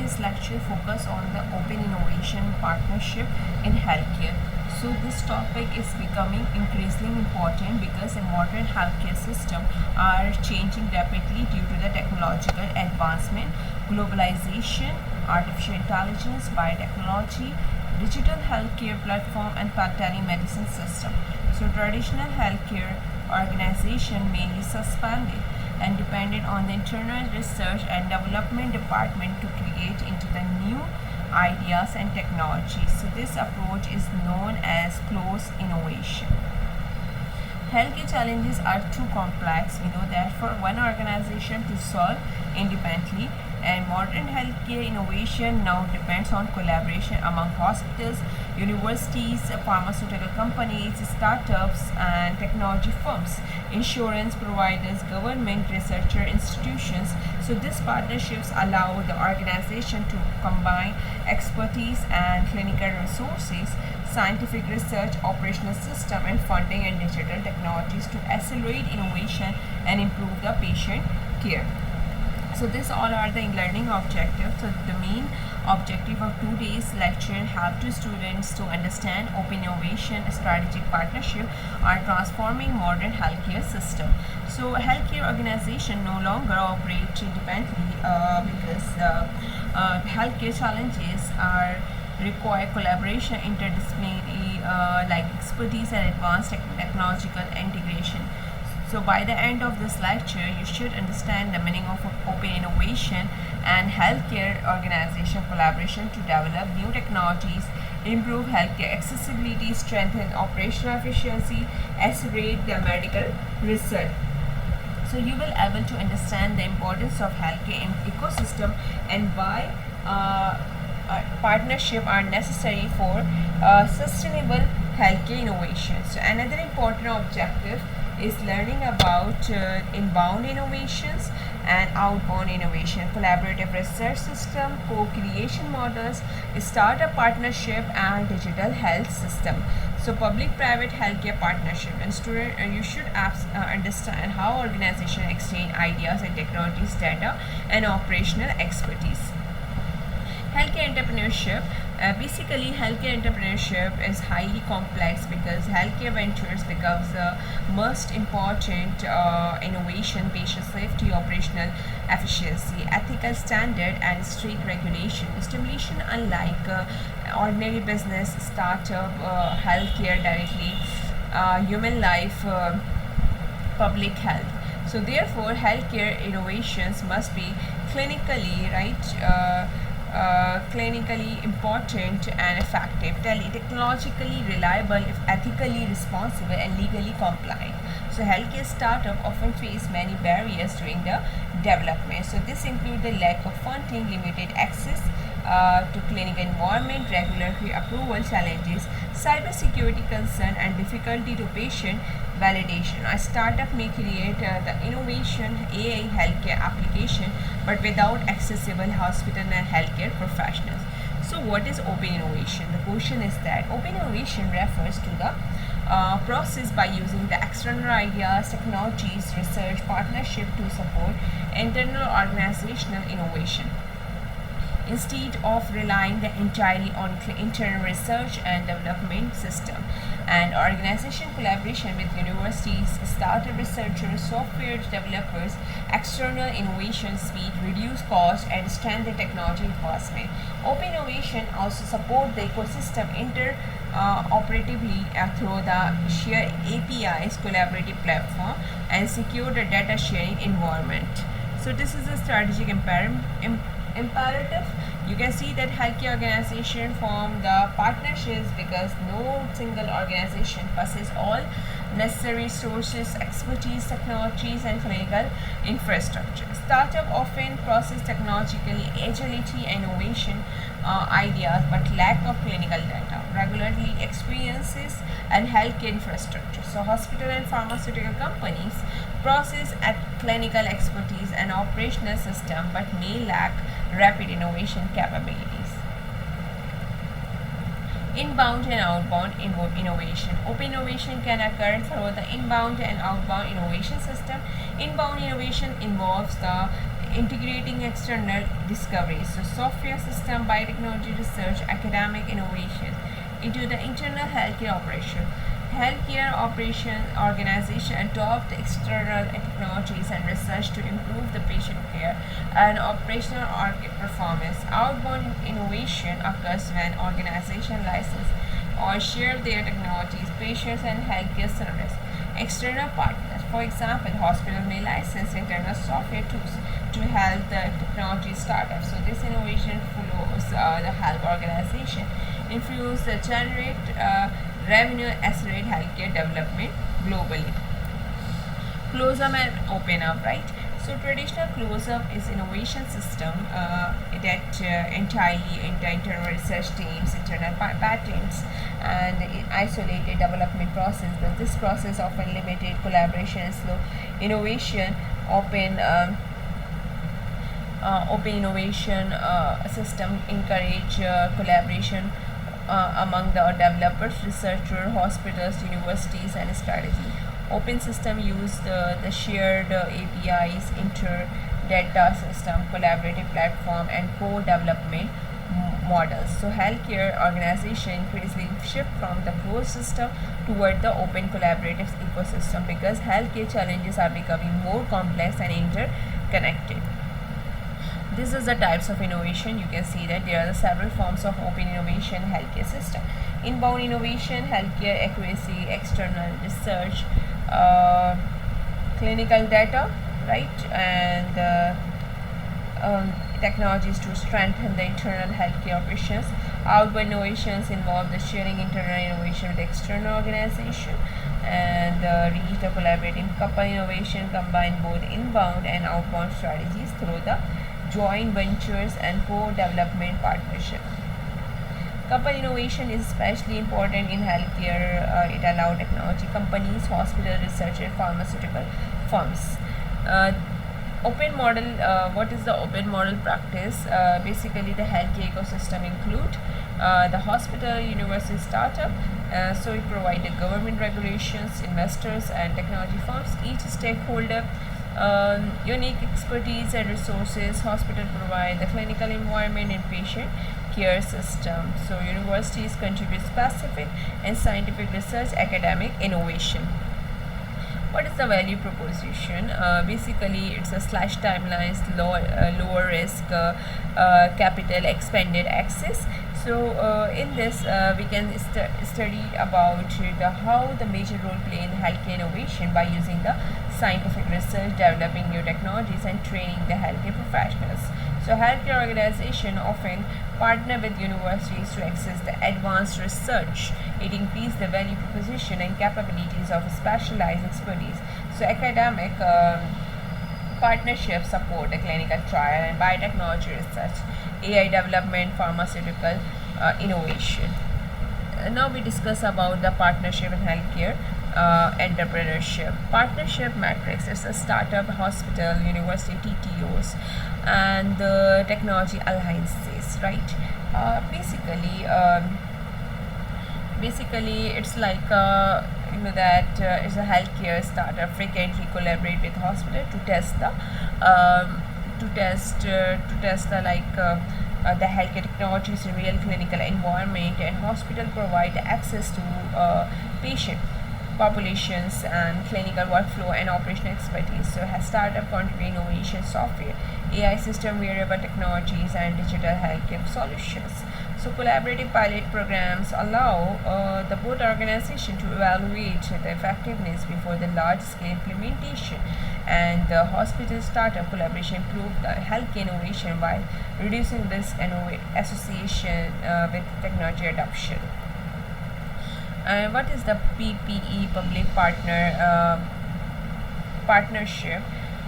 today's lecture focus on the open innovation partnership in healthcare. So this topic is becoming increasingly important because the modern healthcare system are changing rapidly due to the technological advancement, globalization, artificial intelligence, biotechnology, digital healthcare platform, and telemedicine system. So traditional healthcare organization mainly suspended and depended on the internal research and development department to create into the new ideas and technologies. So this approach is known as close innovation. Healthcare challenges are too complex. We know that for one organization to solve independently, and modern healthcare innovation now depends on collaboration among hospitals, universities, pharmaceutical companies, startups, and technology firms, insurance providers, government, researcher institutions. So these partnerships allow the organization to combine expertise and clinical resources, scientific research, operational system, and funding and digital technologies to accelerate innovation and improve the patient care. So this all are the learning objectives. So the main objective of today's lecture help to students to understand open innovation strategic partnership are transforming modern healthcare system. So healthcare organization no longer operate independently because healthcare challenges are require collaboration, interdisciplinary like expertise and advanced technological integration. So by the end of this lecture, you should understand the meaning of open innovation and healthcare organization collaboration to develop new technologies, improve healthcare accessibility, strengthen operational efficiency, accelerate the medical research. So you will able to understand the importance of healthcare ecosystem and why partnership are necessary for sustainable healthcare innovation. So another important objective is learning about inbound innovations and outbound innovation, collaborative research system, co-creation models, startup partnership, and digital health system. So public-private healthcare partnership, and student you should understand how organization exchange ideas and technologies, data, and operational expertise. Healthcare entrepreneurship. Basically, healthcare entrepreneurship is highly complex because healthcare ventures becomes the most important innovation, patient safety, operational efficiency, ethical standard, and strict regulation. Stimulation, unlike ordinary business, startup, healthcare directly, human life, public health. So therefore, healthcare innovations must be clinically clinically important and effective, technologically reliable, ethically responsible, and legally compliant. So healthcare startups often face many barriers during the development. So this includes the lack of funding, limited access to clinical environment, regulatory approval challenges, cybersecurity concern, and difficulty to patient validation. A startup may create the innovation AI healthcare application but without accessible hospital and healthcare professionals. So what is open innovation? The question is that open innovation refers to the process by using the external ideas, technologies, research, partnership to support internal organizational innovation, instead of relying entirely on internal research and development system. And organization collaboration with universities, startup researchers, software developers, external innovation speed, reduce cost, and strengthen technology advancement. Open innovation also support the ecosystem operatively through the shared APIs, collaborative platform, and secure the data sharing environment. So this is a strategic imperative. You can see that healthcare organization form the partnerships because no single organization possesses all necessary resources, expertise, technologies, and clinical infrastructure. Startup often process technologically agility and innovation ideas but lack of clinical data, regulatory experiences, and healthcare infrastructure. So hospital and pharmaceutical companies process at clinical expertise and operational system but may lack rapid innovation capabilities. Inbound and outbound innovation. Open innovation can occur through the inbound and outbound innovation system. Inbound innovation involves the integrating external discoveries, so software system, biotechnology research, academic innovation into the internal healthcare operation. Healthcare operation organization adopt external technologies and research to improve the patient care and operational performance. Outbound innovation occurs when organizations license or share their technologies, patients, and healthcare service. External partners, for example, hospital may license internal software tools to help the technology startups. So this innovation follows the health organization influence the generate revenue, accelerate healthcare development globally. Close up and open up, right? So traditional close up is innovation system that entirely into internal research teams, internal patents, and isolated development process. But this process often limited collaboration and slow innovation. Open innovation system encourage collaboration among the developers, researchers, hospitals, universities, and strategy. Open system use the shared APIs, inter-data system, collaborative platform, and co-development models. So healthcare organization increasingly shift from the closed system toward the open collaborative ecosystem because healthcare challenges are becoming more complex and interconnected. This is the types of innovation. You can see that there are several forms of open innovation healthcare system. Inbound innovation, healthcare accuracy, external research, clinical data, right, and technologies to strengthen the internal healthcare operations. Outbound innovations involve the sharing internal innovation with external organization, and reach the collaborating. Couple innovation combine both inbound and outbound strategies through the joint ventures and co-development partnership. Couple innovation is especially important in healthcare. It allows technology companies, hospital researchers, pharmaceutical firms. Open model. What is the open model practice? Basically, the healthcare ecosystem include the hospital, university, startup. So it provides the government regulations, investors, and technology firms. Each stakeholder unique expertise and resources. Hospital provide the clinical environment and patient care system. So universities contribute specific and scientific research, academic innovation. What is the value proposition? Basically, it's a slash timelines, lower risk, capital, expanded access. So in this, we can study about how the major role play in healthcare innovation by using the scientific research, developing new technologies, and training the healthcare professionals. So healthcare organizations often partner with universities to access the advanced research. It increases the value proposition and capabilities of specialized expertise. So academic partnerships support the clinical trial and biotechnology research, AI development, pharmaceutical innovation. Now we discuss about the partnership in healthcare. Entrepreneurship partnership matrix is a startup, hospital, university, TTOs, and the technology alliances, right? Basically it's like that is a healthcare startup frequently collaborate with hospital to test the healthcare technologies in real clinical environment, and hospital provide access to patient populations and clinical workflow and operational expertise. So has startup contribute innovation, software, AI system, wearable technologies, and digital healthcare solutions. So collaborative pilot programs allow the both organization to evaluate the effectiveness before the large-scale implementation, and the hospital startup collaboration improve the healthcare innovation by reducing risk and association with technology adoption. And what is the PPE, public partnership?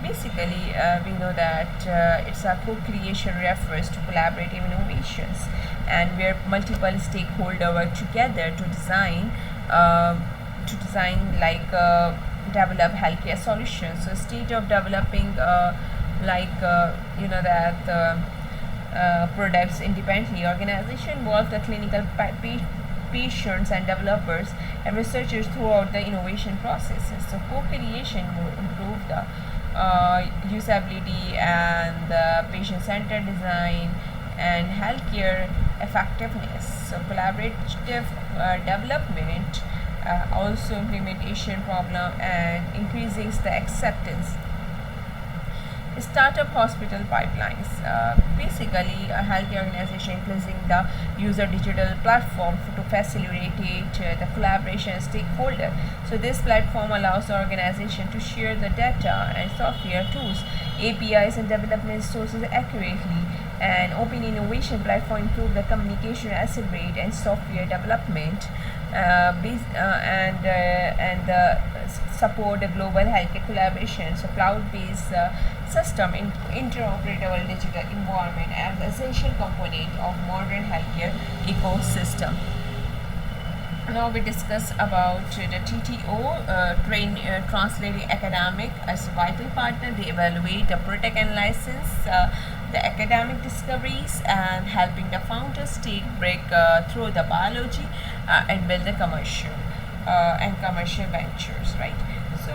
Basically, we know that it's a co-creation refers to collaborative innovations, and where multiple stakeholders work together to design develop healthcare solutions. So stage of developing products independently. Organization involve the clinical patients and developers and researchers throughout the innovation processes. So co-creation will improve the usability and patient-centered design and healthcare effectiveness. So collaborative development, also implementation problem, and increases the acceptance. Startup hospital pipelines. Basically, a healthcare organization including the user digital platform to facilitate the collaboration stakeholder. So this platform allows the organization to share the data and software tools, APIs, and development sources accurately. And open innovation platform improve the communication accelerate and software development, support the global healthcare collaboration. So cloud-based system in interoperable digital environment as essential component of modern healthcare ecosystem. Now we discuss about the TTO, translating academic as a vital partner. They evaluate, protect and license the academic discoveries and helping the founders take break through the biology and build the commercial ventures, right? So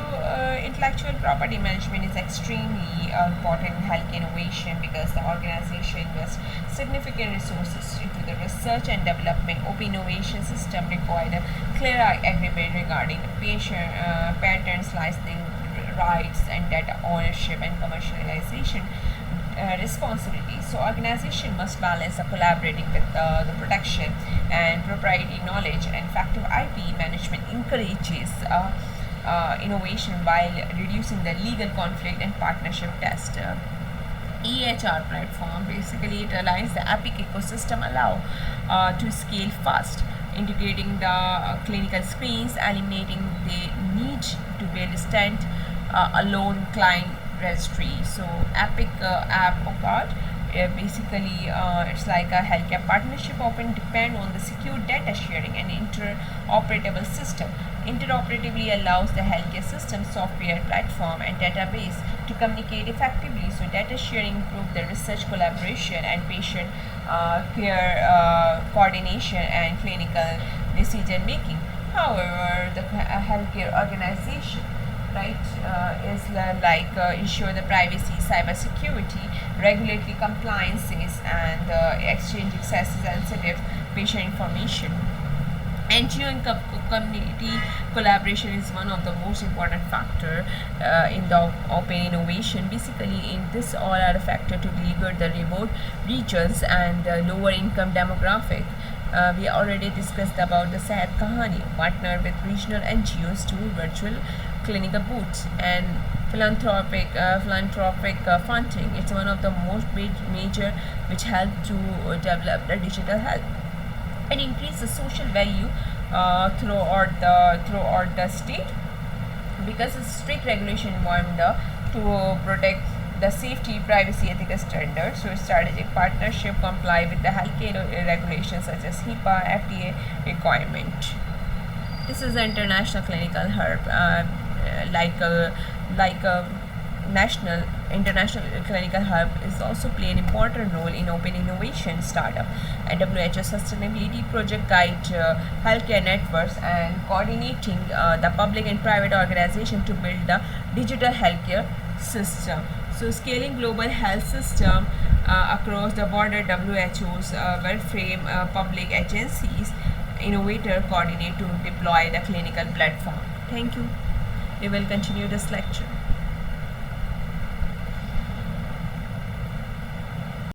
intellectual property management is extremely important in health innovation because the organization invests significant resources into the research and development. Open innovation system require a clear agreement regarding the patient patents, licensing rights, and data ownership and commercialization responsibilities. So organization must balance the collaborating with the protection and proprietary knowledge, and effective IP management encourages innovation while reducing the legal conflict and partnership test. EHR platform, basically it aligns the Epic ecosystem allow to scale fast, integrating the clinical screens, eliminating the need to build stand alone client registry. So Epic app card, basically it's like a healthcare partnership often depend on the secure data sharing and interoperable system. Interoperatively allows the healthcare system, software platform, and database to communicate effectively. So data sharing improve the research collaboration and patient care coordination and clinical decision making. However, the healthcare organization, right, is ensure the privacy, cyber security, regulatory compliances, and exchange access sensitive patient information. NGO and community collaboration is one of the most important factor in the open innovation. Basically, in this all are a factor to deliver the remote regions and lower income demographic. We already discussed about the Sehat Kahani, partner with regional NGOs to virtual clinical booths and philanthropic funding. It's one of the most major which help to develop the digital health and increase the social value throughout the state, because it's strict regulation environment to protect the safety, privacy, ethical standards. So strategic partnership comply with the healthcare regulations such as HIPAA, FDA requirement. This is the international clinical hub, like a national international clinical hub is also play an important role in open innovation startup. And WHO sustainability project guide healthcare networks and coordinating the public and private organization to build the digital healthcare system. So scaling global health system across the border, WHO's will frame public agencies, innovator coordinate to deploy the clinical platform. Thank you. We will continue this lecture.